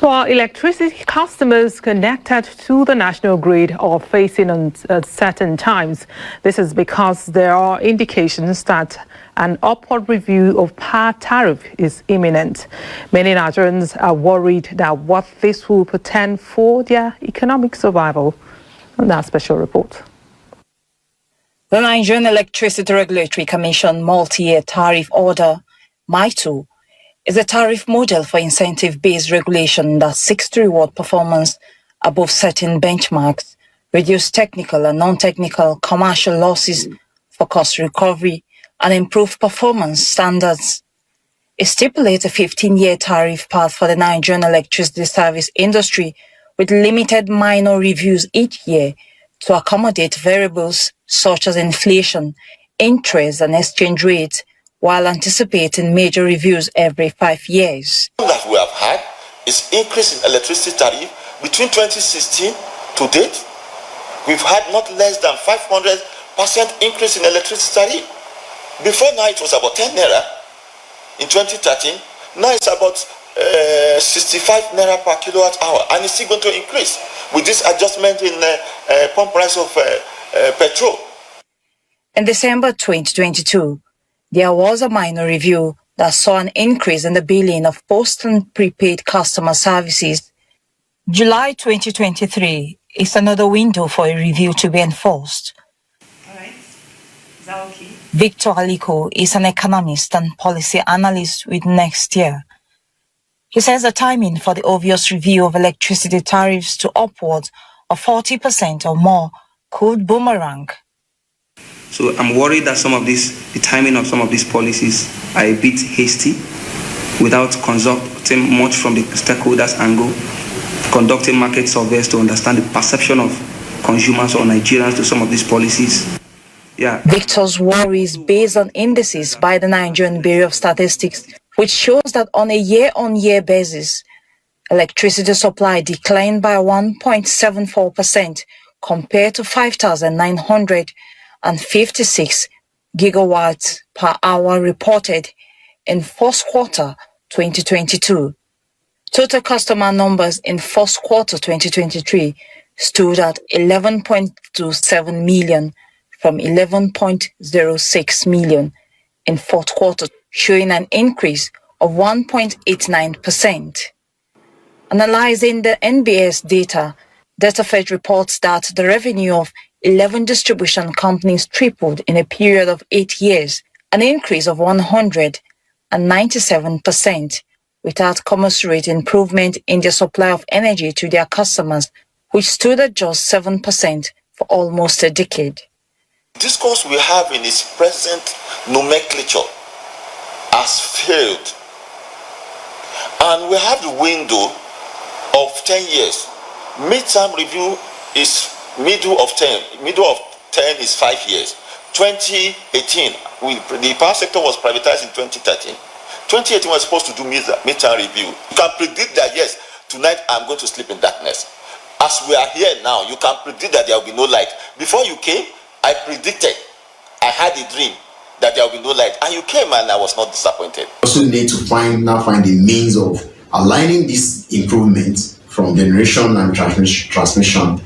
While electricity customers connected to the national grid are facing uncertain times, this is because there are indications that an upward review of power tariff is imminent. Many Nigerians are worried that what this will portend for their economic survival. On that special report. The Nigerian Electricity Regulatory Commission multi-year tariff order, MITO, is a tariff model for incentive-based regulation that seeks to reward performance above certain benchmarks, reduce technical and non-technical commercial losses for cost recovery, and improve performance standards. It stipulates a 15-year tariff path for the Nigerian electricity service industry with limited minor reviews each year to accommodate variables such as inflation, interest, and exchange rates, while anticipating major reviews every 5 years. That we have had is increase in electricity tariff between 2016 to date. We've had not less than 500% increase in electricity tariff. Before now it was about 10 naira in 2013. Now it's about 65 naira per kilowatt hour, and it's still going to increase with this adjustment in pump price of petrol. In December 2022, there was a minor review that saw an increase in the billing of post and prepaid customer services. July 2023 is another window for a review to be enforced. All right. Is that okay? Victor Aliko is an economist and policy analyst with Next Year. He says the timing for the obvious review of electricity tariffs to upwards of 40% or more could boomerang. So I'm worried that the timing of some of these policies are a bit hasty, without consulting much from the stakeholders angle, conducting market surveys to understand the perception of consumers or Nigerians to some of these policies. Yeah. Victor's worry is based on indices by the Nigerian Bureau of Statistics, which shows that on a year-on-year basis, electricity supply declined by 1.74% compared to 5,956 gigawatts per hour reported in first quarter 2022. Total customer numbers in first quarter 2023 stood at 11.27 million from 11.06 million in fourth quarter, showing an increase of 1.89%. Analyzing the NBS data, DataFed reports that the revenue of 11 distribution companies tripled in a period of 8 years, an increase of 197%, without commensurate improvement in the supply of energy to their customers, which stood at just 7% for almost a decade. The discourse we have in its present nomenclature has failed. And we have the window of 10 years. Mid-term review is middle of 10 is 5 years. 2018, the power sector was privatized in 2013. 2018 was supposed to do mid-term review. You can predict that, yes, tonight I'm going to sleep in darkness. As we are here now, you can predict that there will be no light. Before you came, I predicted, I had a dream that there will be no light, and you came and I was not disappointed. Also need to find the means of aligning this improvement from generation and transmission,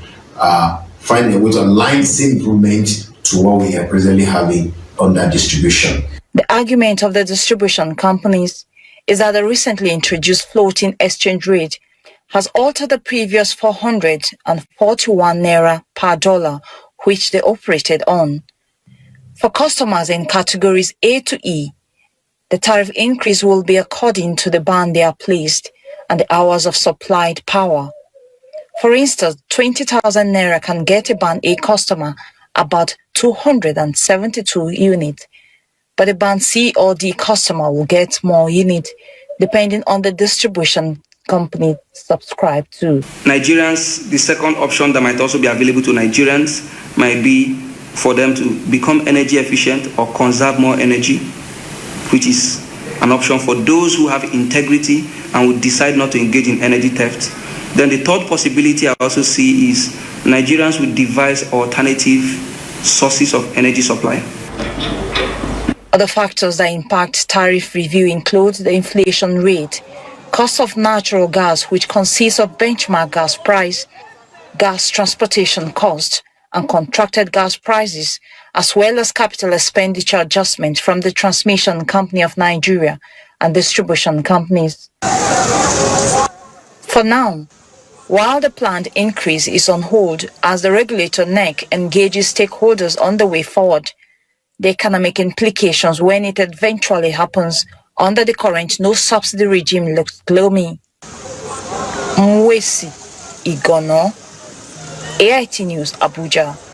find a way to align this improvement to what we are presently having under distribution. The argument of the distribution companies is that the recently introduced floating exchange rate has altered the previous 441 naira per dollar, which they operated on. For customers in categories A to E, the tariff increase will be according to the band they are placed and the hours of supplied power. For instance, 20,000 naira can get a band A customer about 272 units, but a band C or D customer will get more units depending on the distribution company subscribed to. Nigerians, the second option that might also be available to Nigerians might be for them to become energy efficient or conserve more energy, which is an option for those who have integrity and would decide not to engage in energy theft. Then the third possibility I also see is Nigerians would devise alternative sources of energy supply. Other factors that impact tariff review include the inflation rate, cost of natural gas, which consists of benchmark gas price, gas transportation cost, and contracted gas prices, as well as capital expenditure adjustment from the Transmission Company of Nigeria and distribution companies. For now, while the planned increase is on hold as the regulator NEC engages stakeholders on the way forward, the economic implications when it eventually happens under the current no-subsidy regime looks gloomy. Mwesi Igono, AIT News, Abuja.